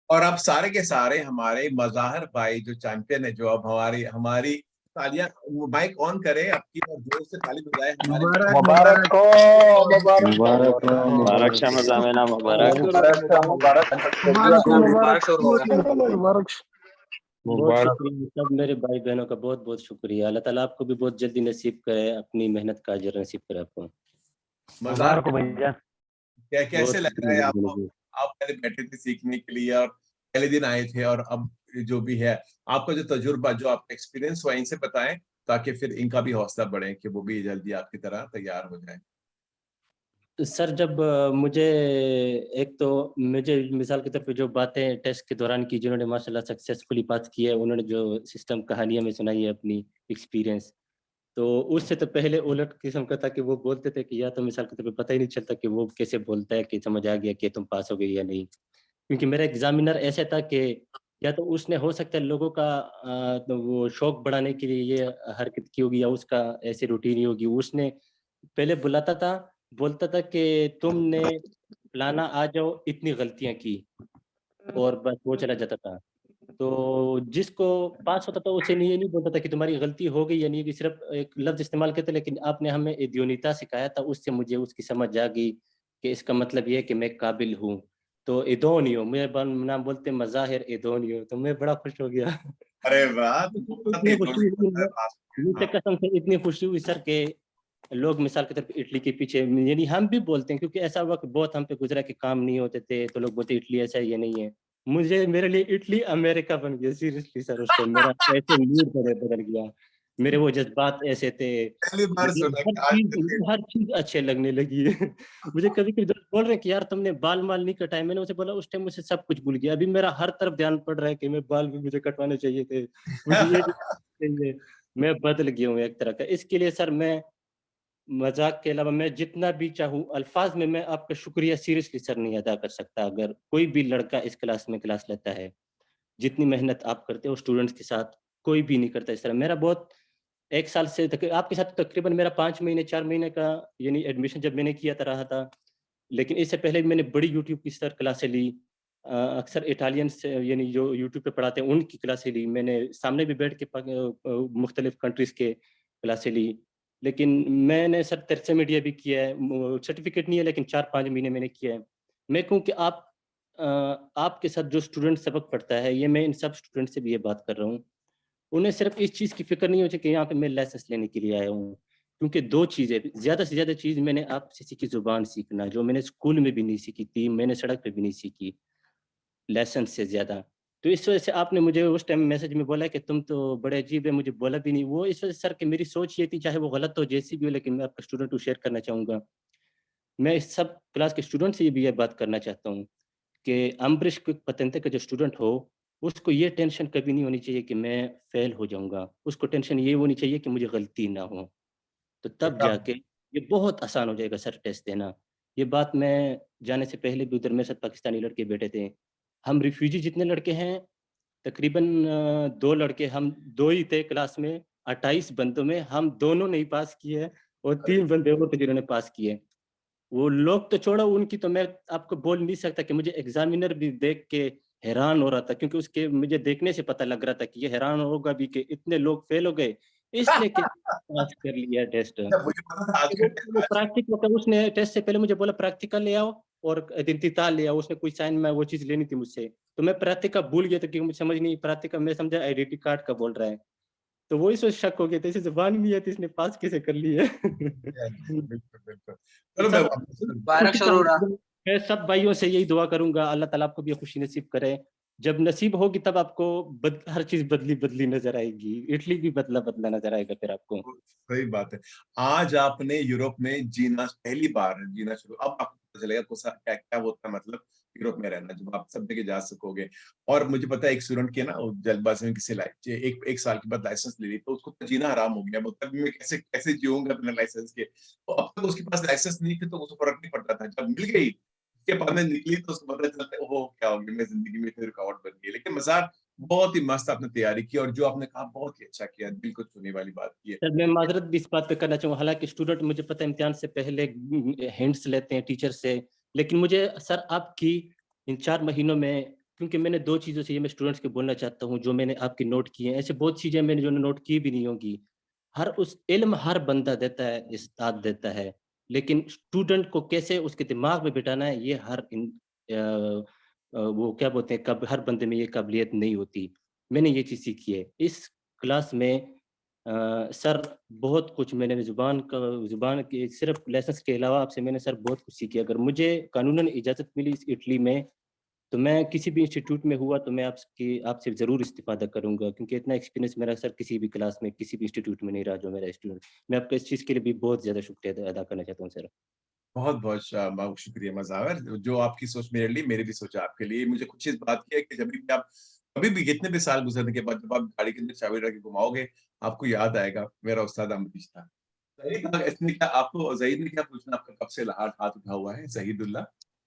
और अब सारे के सारे हमारे मज़ाहिर भाई जो चैंपियन है, जो अब हमारी हमारी तालियां, वो माइक ऑन करे आपकी और जोर से ताली बजाए हमारे मुबारक मुबारक मुबारक हो, मुबारक मुबारक हो, मुबारक मुबारक शाह हो। मजामिना, मुबारक। मुबारक मुबारक मुबारक मुबारक। बहुत मुबारक। शुक्रिया सब मेरे भाई बहनों का, बहुत बहुत शुक्रिया। अल्लाह ताला आपको भी बहुत जल्दी नसीब करे, अपनी मेहनत का अजर नसीब करे आपको। मज़ाक। मुबारक हो भैया। बहुत कैसे लग रहा है शुक्रिया आपको? मेरे आप पहले बैठे थे सीखने के लिए और पहले दिन आए थे, और अब जो भी है आपका जो तजुर्बा, जो आपका एक्सपीरियंस हुआ, इनसे बताएं ताकि फिर इनका भी हौसला बढ़े कि वो भी जल्दी आपकी तरह तैयार हो जाए। सर, जब मुझे एक तो मुझे मिसाल के तौर पे जो बातें टेस्ट के दौरान की, जिन्होंने माशाल्लाह सक्सेसफुली पास की है, उन्होंने जो सिस्टम कहानियां में सुनाई है अपनी एक्सपीरियंस, तो उससे तो पहले उलट किस्म का था कि वो बोलते थे कि या तो मिसाल के तौर पे पता ही नहीं चलता कि वो कैसे बोलता है कि समझ आ गया कि तुम पास हो गए या नहीं। क्योंकि मेरा एग्जामिनर ऐसे था कि या तो उसने हो सकता है लोगों का तो वो शौक बढ़ाने के लिए ये हरकत की होगी, या उसका ऐसे रूटीन ही होगी। उसने पहले बुलाता था, बोलता था कि तुमने फलाना आ जाओ, इतनी गलतियां की, और बस वो चला जाता था। तो जिसको पास होता था उसे नहीं, ये नहीं बोलता था कि तुम्हारी गलती हो गई या नहीं, कि सिर्फ एक लफ्ज इस्तेमाल करते, लेकिन आपने हमें इद्योनिता सिखाया था, उससे मुझे उसकी समझ आ गई कि इसका मतलब ये है कि मैं काबिल हूँ। तो इदोनियो, मेरे नाम बोलते मज़ाहिर इदोनियो, तो मैं बड़ा खुश हो गया। अरे वाह, तो बहुत इतनी ही खुशी हुई दोनों पास हो गए। मुझे, हाँ। कसम से इतनी खुशी हुई सर के लोग मिसाल के तौर पे इटली के पीछे, यानी हम भी बोलते हैं, क्योंकि ऐसा वक्त बहुत हम पे गुजरा कि काम नहीं होते थे, तो लोग बोलते इटली ऐसा है, ये नहीं है। मुझे, मेरे लिए इटली अमेरिका बन गया सीरियसली सर। उस टाइम मेरा ऐसे मूड बदल गया, मेरे वो जज्बात ऐसे थे, पहली बार मुझे सुना कि आज के दिन। हर चीज अच्छे लगने लगी है। मुझे कभी कभी दोस्त बोल रहे हैं कि यार तुमने बाल माल नहीं कटाए, मैंने उसे बोला उस टाइम मुझे सब कुछ भूल गया, अभी मेरा हर तरफ ध्यान पड़ रहा है कि मैं बाल भी मुझे कटवाने चाहिए थे, मुझे ये भी चाहिए। मैं बदल गया हूँ एक तरह का। इसके लिए सर मैं, मजाक के अलावा मैं जितना भी चाहूँ अल्फाज में मैं आपका शुक्रिया सीरियसली सर नहीं अदा कर सकता। अगर कोई भी लड़का इस क्लास में क्लास लेता है, जितनी मेहनत आप करते हो स्टूडेंट्स के साथ, कोई भी नहीं करता इस तरह। मेरा बहुत, एक साल से आपके साथ तकरीबन मेरा 5 महीने 4 महीने का यानी एडमिशन जब मैंने किया था रहा था, लेकिन इससे पहले भी मैंने बड़ी यूट्यूब की सर क्लासें ली। अक्सर इटालियन से यानी जो यूट्यूब पे पढ़ाते हैं उनकी क्लासें ली मैंने, सामने भी बैठ के मुख्तलिफ कंट्रीज के क्लासें ली। लेकिन मैंने सर तरसे मीडिया भी किया है, सर्टिफिकेट नहीं है लेकिन 4-5 महीने मैंने किया है। मैं कहूँ कि अ, आपके साथ जो स्टूडेंट सबक पढ़ता है, ये मैं इन सब स्टूडेंट से भी ये बात कर रहा हूँ, उन्हें सिर्फ इस चीज़ की फिक्र नहीं होती कि यहाँ पे मैं लाइसेंस लेने के लिए आया हूँ। क्योंकि दो चीज़ें, ज़्यादा से ज़्यादा चीज़ मैंने आपसे सीखी, ज़ुबान सीखना, जो मैंने स्कूल में भी नहीं सीखी थी, मैंने सड़क पे भी नहीं सीखी, लाइसेंस से ज़्यादा। तो इस वजह से आपने मुझे उस टाइम मैसेज में बोला कि तुम तो बड़े अजीब है, मुझे बोला भी नहीं। वो इस वजह से सर कि मेरी सोच ये थी, चाहे वो गलत हो जैसी भी हो, लेकिन मैं आपका स्टूडेंट हूँ, शेयर करना चाहूँगा। मैं इस सब क्लास के स्टूडेंट से भी ये बात करना चाहता हूँ कि अम्बरीश पतंते का जो स्टूडेंट हो, उसको ये टेंशन कभी नहीं होनी चाहिए कि मैं फेल हो जाऊँगा। उसको टेंशन ये होनी चाहिए कि मुझे गलती ना हो। तो तब जाके ये बहुत आसान हो जाएगा सर टेस्ट देना। ये बात मैं जाने से पहले भी उधर मेरे साथ पाकिस्तानी लड़के बैठे थे। हम रिफ्यूजी जितने लड़के हैं, तकरीबन 2 लड़के, हम 2 ही थे क्लास में, 28 बंदों में हम दोनों नहीं पास किए, और 3 बंदे और थे जिन्होंने पास किए। वो लोग तो छोड़ो, उनकी तो मैं आपको बोल नहीं सकता कि मुझे एग्जामिनर भी देख के हैरान हो रहा था, क्योंकि उसके मुझे देखने से पता लग रहा था कि ये हैरान होगा भी कि इतने लोग फेल हो गए, इसने कैसे पास कर लिया टेस्ट। अच्छा, मुझे पता था आज वो के वो आज। प्रैक्टिकल का, उसने टेस्ट से पहले मुझे बोला प्रैक्टिकल ले आओ और identity ले आओ, उसने कोई साइन में वो चीज़ लेनी थी मुझसे। तो मैं प्रैक्टिकल भूल गया था, क्योंकि मुझे समझ नहीं, प्रैक्टिकल मैं समझा आइडेंटिटी कार्ड का बोल रहा है। तो वो इस वजह शक हो गया था, इसे ज़ुबान नहीं आती, इसने पास कैसे कर ली है। बिल्कुल बिल्कुल। चलो मैं सर मुबारक खुशी का सरूरा। मैं सब भाइयों से यही दुआ करूंगा, अल्लाह ताला आपको भी ये खुशी नसीब करे। जब नसीब होगी तब आपको हर चीज बदली बदली नजर आएगी, इटली भी बदला बदला नजर आएगा फिर आपको। सही बात है। आज आपने यूरोप में जीना, पहली बार जीना शुरू, अब आपको पता चलेगा क्या क्या होता है, मतलब यूरोप में रहना, जब आप सब जगह जा सकोगे। और मुझे पता है एक स्टूडेंट के ना, वो जल्दबाजी में किसी एक साल के बाद लाइसेंस ले ली, तो उसको तो जीना हराम हो गया, मतलब मैं कैसे कैसे जीऊंगा बिना लाइसेंस के। तो अब तक उसके पास लाइसेंस नहीं थी तो उसको फर्क नहीं पड़ता था, जब मिल गई उसके बाद में निकली तो उसको पता चलता है ओहो क्या हो गया, मैं जिंदगी में फिर रुकावट बन गई। लेकिन मजाक, बहुत ही मस्त आपने तैयारी की, और जो आपने कहा बहुत ही अच्छा किया, दिल को छूने वाली बात की है। सर मैं माजरत भी इस बात पे करना चाहूँगा, हालांकि स्टूडेंट मुझे पता है इम्तिहान से पहले हिंट्स लेते हैं टीचर से, लेकिन मुझे सर आपकी इन 4 महीनों में क्योंकि मैंने 2 चीज़ों से ये मैं स्टूडेंट्स को बोलना चाहता हूँ, जो मैंने आपकी नोट की हैं, ऐसे बहुत चीज़ें मैंने जो नोट की भी नहीं होंगी। हर उस इल्म हर बंदा देता है, उस्ताद देता है, लेकिन स्टूडेंट को कैसे उसके दिमाग में बिठाना है, ये वो क्या बोलते हैं, कब हर बंदे में ये काबिलियत नहीं होती। मैंने ये चीज़ सीखी है। इस क्लास में सर बहुत कुछ मैंने ज़ुबान के सिर्फ़ लेसन्स के अलावा आपसे मैंने सर बहुत कुछ सीखी। अगर मुझे कानूनन इजाज़त मिली इस इटली में, तो मैं किसी भी इंस्टीट्यूट में हुआ तो मैं आपसे ज़रूर इस्तिफ़ादा करूँगा, क्योंकि इतना एक्सपीरियंस मेरा सर किसी भी क्लास में, किसी भी इंस्टीट्यूट में नहीं रहा जो मेरा स्टूडेंट। मैं आपका इस चीज़ के लिए भी बहुत ज़्यादा शुक्रिया अदा करना चाहता हूँ सर। बहुत-बहुत शुक्रिया मज़ावर, जो आपकी सोच मेरे लिए, मेरी भी सोच आपके लिए। मुझे खुशी इस बात की है कि जभी भी आप कभी भी कितने भी साल गुज़रने के बाद जब आप गाड़ी के अंदर चाबी रख के घुमाओगे, आपको याद आएगा, मेरा उस्ताद अमरीश था। इसने क्या आपको ज़हीद ने क्या पूछना, आपका कब से हाथ हाथ उठा हुआ है, ज़हीदुल्लाह?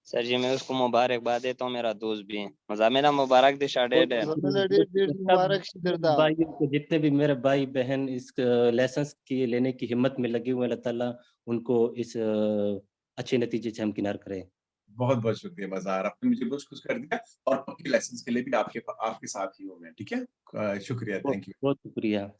सर जी मैं उसको मुबारकबाद देता हूँ, मेरा दोस्त भी है। मेरा मुबारक दी बहुत शाडेड है। सब मुबारक शिदरदा भाइयों को, जितने भी मेरे भाई-बहन इस लेसन्स की लेने की हिम्मत में लगे हुए हैं, अल्लाह ताला उनको इस अच्छे नतीजे से हमकिनार करे। बहुत-बहुत शुक्रिया मज़ार, आपने मुझे बहुत खुश कर दिया और पक्के लेसन्स के लिए भी आपके साथ ही हूँ मैं, ठीक है? शुक्रिया, बहुत थैंक यू। बहुत शुक्रिया।